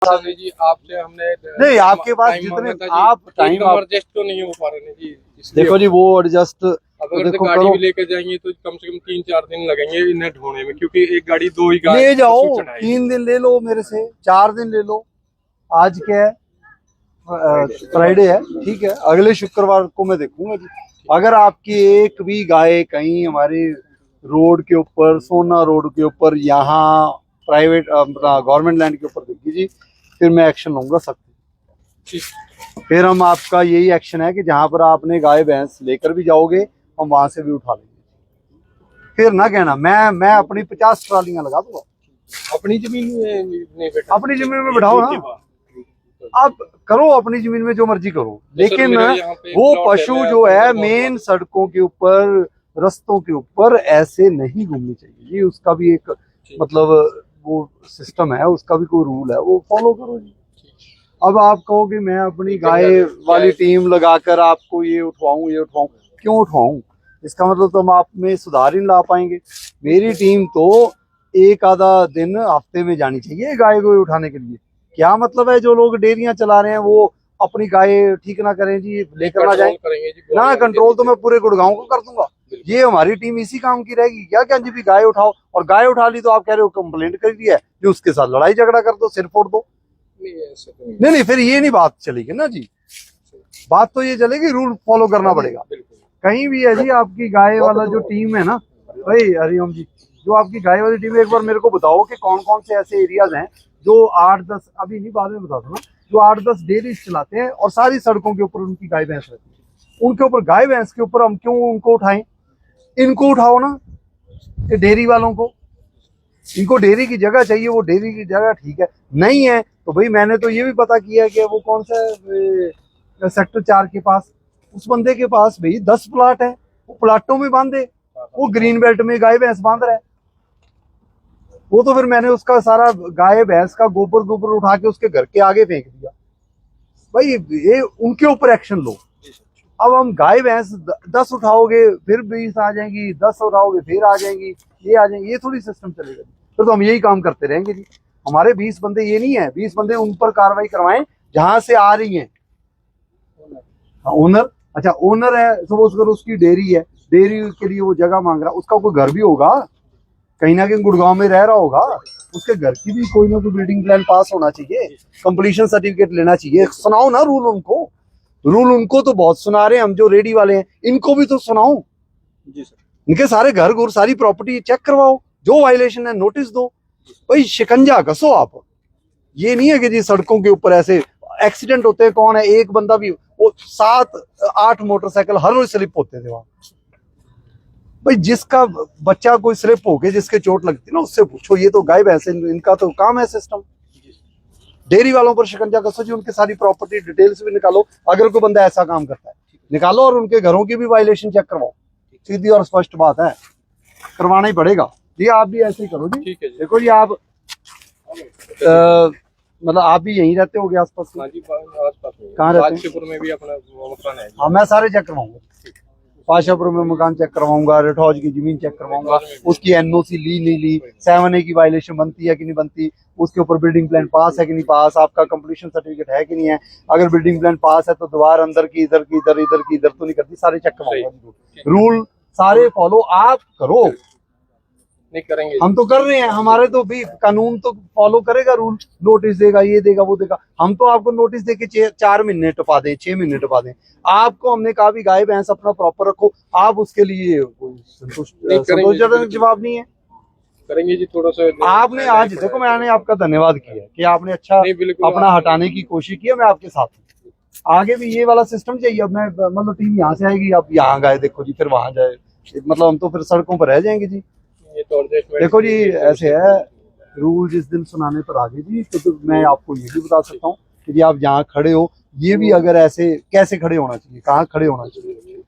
जी आपसे हमने नहीं, आपके पास जितने आप टाइम एडजस्ट तो नहीं हो पा रहे जी। देखो जी, वो एडजस्ट अगर देखो गाड़ी करो, भी लेकर जाएंगे तो कम से कम 3-4 दिन लगेंगे इन्हें ढोने में, क्योंकि एक गाड़ी दो ही ले जाओ। पशु चढ़ाएगी। 3 दिन ले लो मेरे से, 4 दिन ले लो। आज क्या है, फ्राइडे है, ठीक है। अगले शुक्रवार को मैं देखूंगा जी। अगर आपकी एक भी गाय कहीं हमारे रोड के ऊपर, सोना रोड के ऊपर, यहाँ प्राइवेट गवर्नमेंट लैंड के ऊपर दिखी जी, फिर मैं एक्शन लूंगा सख्त। फिर हम आपका यही एक्शन है कि जहां पर आपने गाय भैंस लेकर भी जाओगे, हम वहां से भी उठा लेंगे। फिर ना कहना मैं अपनी 50 ट्रालियां लगा दूंगा। अपनी जमीन में नहीं बैठा, अपनी जमीन में बैठाओ ना, आप करो अपनी जमीन में जो मर्जी करो, लेकिन वो पशु जो है मेन सड़कों के ऊपर, रस्तों के ऊपर ऐसे नहीं घूमनी चाहिए जी। उसका भी एक मतलब वो सिस्टम है, उसका भी कोई रूल है, वो फॉलो करो जी। अब आप कहो कि मैं अपनी गाय वाली टीम लगाकर आपको ये उठवाऊं, क्यों उठवाऊं? इसका मतलब तो हम आप में सुधार ही ला पाएंगे। मेरी टीम तो एक आधा दिन हफ्ते में जानी चाहिए गाय को उठाने के लिए। क्या मतलब है जो लोग डेयरियां चला रहे हैं वो अपनी गाय ठीक ना करें जी, लेकर ना जाए ना। कंट्रोल तो मैं पूरे गुड़गांव को कर दूंगा। ये हमारी टीम इसी काम की रहेगी क्या जी भी गाय उठाओ, और गाय उठा ली तो आप कह रहे हो कंप्लेंट कर दी है जो उसके साथ लड़ाई झगड़ा कर दो, सिर फोड़ दो। नहीं, फिर ये नहीं बात चलेगी ना जी। बात तो ये चलेगी, रूल फॉलो करना पड़ेगा। कहीं भी है जी आपकी गाय वाला जो टीम है ना भाई, हरिओम जी, जो आपकी गाय वाली टीम है, एक बार मेरे को बताओ कि कौन कौन से ऐसे एरियाज हैं जो 8-10, अभी नहीं बाद में बता दूंगा, जो 8-10 डेयरी चलाते हैं और सारी सड़कों के ऊपर उनकी गाय भैंस रहती है। उनके ऊपर गाय भैंस के ऊपर हम क्यों उनको उठाएं? इनको उठाओ ना, डेयरी वालों को। इनको डेयरी की जगह चाहिए, वो डेयरी की जगह ठीक है, नहीं है तो भाई मैंने तो ये भी पता किया कि वो कौन सा सेक्टर 4 के पास, उस बंदे के पास भाई 10 प्लाट है, वो प्लाटों में बांधे, वो ग्रीन बेल्ट में गाय भैंस बांध रहा है। वो तो फिर मैंने उसका सारा गाय भैंस का गोबर उठा के उसके घर के आगे फेंक दिया। भाई ये उनके ऊपर एक्शन लो। अब हम गाय भैंस 10 उठाओगे फिर 20 आ जाएंगी, 10 उठाओगे फिर आ जाएंगी, ये आ जाएंगी, ये थोड़ी सिस्टम चलेगा। फिर तो हम यही काम करते रहेंगे जी। हमारे 20 बंदे ये नहीं है, 20 बंदे उन पर कार्रवाई करवाएं जहां से आ रही है। ओनर, अच्छा ओनर है, सपोज करो उसकी डेयरी है, डेयरी के लिए वो जगह मांग रहा, उसका कोई घर भी होगा, कहीं ना कहीं गुड़गांव में रह रहा होगा, उसके घर की भी कोई ना कोई बिल्डिंग प्लान पास होना चाहिए, कंप्लीशन सर्टिफिकेट लेना चाहिए। सुनाओ ना रूल उनको। रूल उनको तो बहुत सुना रहे हैं हम जो रेडी वाले हैं, इनको भी तो सुनाओ जी सर। इनके सारे घर घुर सारी प्रॉपर्टी चेक करवाओ, जो वायलेशन है नोटिस दो। भाई शिकंजा कसो आप। ये नहीं है कि जी सड़कों के ऊपर ऐसे एक्सीडेंट होते हैं, कौन है एक बंदा भी, वो 7-8 मोटरसाइकिल हर रोज स्लिप होते थे वहां। भाई जिसका बच्चा कोई स्लिप हो के जिसके चोट लगती ना, उससे पूछो। ये तो गाय भैंस, इनका तो काम है सिस्टम। डेयरी वालों पर शिकंजा कसो जी, उनकी सारी प्रॉपर्टी डिटेल्स भी निकालो, अगर कोई बंदा ऐसा काम करता है निकालो, और उनके घरों की भी वायलेशन चेक करवाओ। सीधी और स्पष्ट बात है, करवाना ही पड़ेगा जी। आप भी ऐसे ही करो जी। ठीक है जी। देखो जी आप मतलब आप भी यहीं रहते हो आसपास? हाँ जी, आसपास कहाँ रहते हैं? बादशाहपुर में भी अपना मकान है। हाँ, मैं सारे चेक करवाऊंगा। बादशाहपुर में मकान चेक करवाऊंगा, रिठौज की जमीन चेक करवाऊंगा, उसकी एनओसी ली नहीं ली, 7A की वायलेशन बनती है कि नहीं बनती, उसके ऊपर बिल्डिंग प्लान पास है कि नहीं पास, आपका कंप्लीशन सर्टिफिकेट है कि नहीं है। अगर बिल्डिंग प्लान पास है तो दीवार अंदर की इधर की इधर, इधर की इधर तो नहीं करती, सारे चेक करवाऊंगा। रूल सारे फॉलो आप करो। नहीं करेंगे, हम तो कर रहे हैं, हमारे तो भी कानून तो फॉलो करेगा, रूल नोटिस देगा, ये देगा वो देगा। हम तो आपको नोटिस देके 4 महीने टपा दें, 6 महीने टपा दें। आपको हमने कहा भी गाय भैंस अपना प्रॉपर रखो, आप उसके लिए संतोषजनक जवाब नहीं है। करेंगे जी थोड़ा सा। आपने आज देखो, मैंने आपका धन्यवाद किया कि आपने अच्छा अपना हटाने की कोशिश की, मैं आपके साथ हूँ। आगे भी ये वाला सिस्टम चाहिए। अब मैं मतलब टीम यहाँ से आएगी, अब यहाँ गए देखो जी, फिर वहां जाए, मतलब हम तो फिर सड़कों पर रह जाएंगे जी। देखो जी ऐसे है, रूल जिस दिन सुनाने पर आ गए जी, तो मैं आपको ये भी बता सकता हूँ कि आप जहाँ खड़े हो, ये भी अगर ऐसे कैसे खड़े होना चाहिए, कहाँ खड़े होना चाहिए।